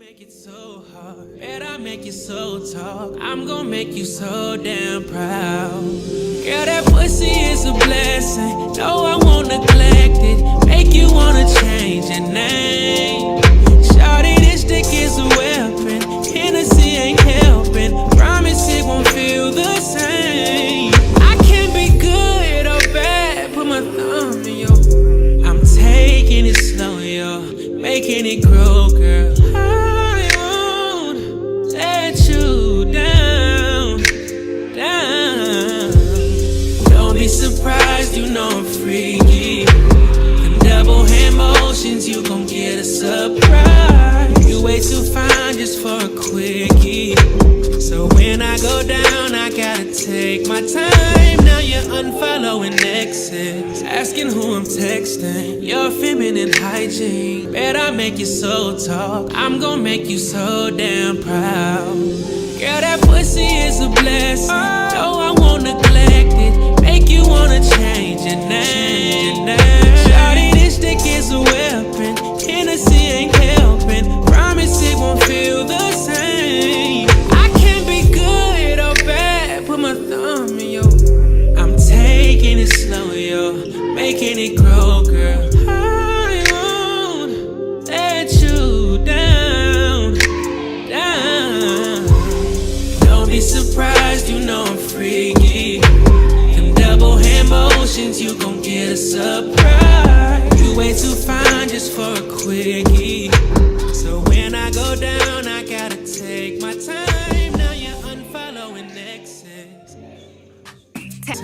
make it so hard. Bet I make you so talk. I'm gonna make you so damn proud. Girl, that pussy is a blessing. No, I won't neglect it. Make you wanna change your name. Shawty, this dick is a weapon. Hennessy ain't helping. Promise it won't feel the same. I can't be good or bad. Put my thumb in your. I'm taking it slow, yo. Making it grow, girl. I won't let you down, down. Don't be surprised, you know I'm freaky. Them double hand motions, you gon' get a surprise. You way too fine just for a quickie. So when I go down, I gotta take my time. Now you're unfollowing exes, asking who I'm texting. Your feminine hygiene, bet I make you so talk. I'm gonna make you so damn proud. Girl, that pussy is a blessing. No, I won't neglect it. Make you wanna change your name. Shawty, this dick is a weapon. Hennessy ain't helping. Promise it won't feel the same. I can't be good or bad. Put my thumb in your. I'm taking it slow, yo. Making it grow, girl. I won't let you down, down. Don't be surprised, you know I'm freaky. Them double hand motions, you gon' get a surprise. You way too fine just for a quickie. So when I go down, I gotta take my time. Now you're unfollowing exes. Tap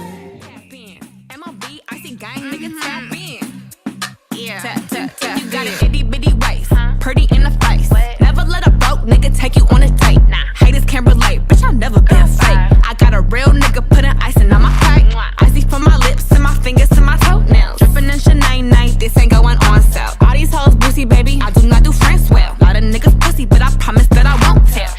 in. MLB, I see gang nigga tap in. Yeah. Tap. You got an itty bitty waist, pretty in the face. Never let a broke nigga take you on a date. Haters can't relate, bitch, I've never been fake. I got a real nigga putting icing on my cake. Icy from my lips and my fingers to my toenails. Dripping in Chanel night, this ain't going on sale. All these hoes boozy, baby, I do not do friends well. Lot of niggas pussy, but I promise that I won't tell.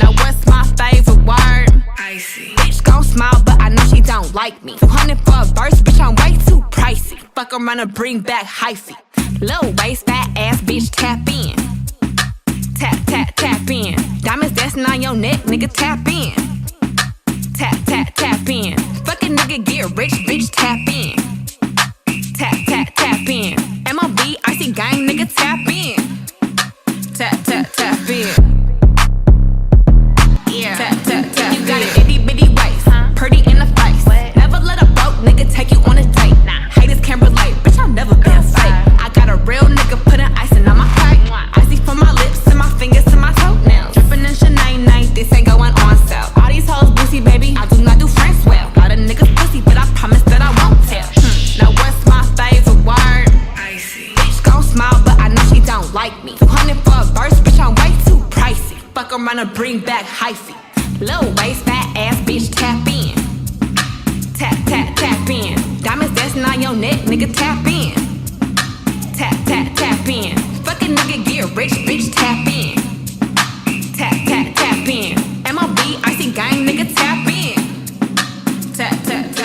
Now what's my favorite word? Icy. Bitch gon' smile, but I know she don't like me. 200 for a verse, bitch, I'm way too pricey. Fuck around and bring back hyphy. Little waist, fat ass, bitch, tap in. Tap in. Diamonds dancing on your neck, nigga, tap in. Tap in. Fucking nigga get rich, bitch, tap in. Tap in. MLB, I see gang, nigga, tap in. Tap in. Yeah. Tap. You got an itty bitty waist, pretty in the face. Never let a broke nigga take you on a date. Haters can't relate, bitch, I've never been fake. I got a real nigga putting icing on my cake. Icy from my lips and my fingers to my toenails. Dripping in Chanel night, this ain't going on sale. All these hoes boozy, baby, I do not do friends well. Lot of niggas pussy, but I promise that I won't tell. Now what's my favorite word? Icy. Bitch gon' smile, but I know she don't like me. 200 for a verse, bitch, I'm way too pricey. Fuck around and bring back hyphy. Little waist, fat ass, bitch, tap in. Tap in. Diamonds dancing on your neck, nigga, tap in. Tap in. Fucking nigga get rich, bitch, tap in. Tap in. MLB, I see gang, nigga, tap in. Tap.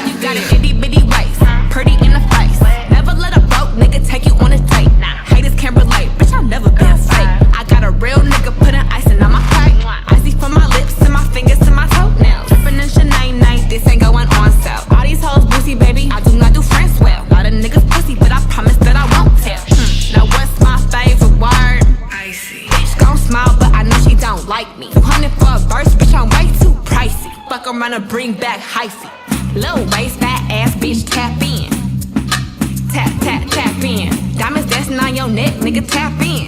You got an itty bitty waist, pretty in the face. Never let a broke nigga take you on a date. Haters can't relate, bitch, I've never been fake. I got a real nigga putting icing on my cake. Icy from my lips and my fingers to my toenails. Dripping in Chanel night, this ain't going on sale. All these hoes boozy, baby, I do not do friends well. Lot of niggas pussy, but I promise that I won't tell. Now what's my favorite word? Icy. Bitch gon' smile, but I know she don't like me. 200 for a verse, bitch, I'm way too pricey. Fuck around and bring back hyphy. Little waist, fat ass, bitch, tap in. Tap in. Diamonds dancing on your neck, nigga, tap in.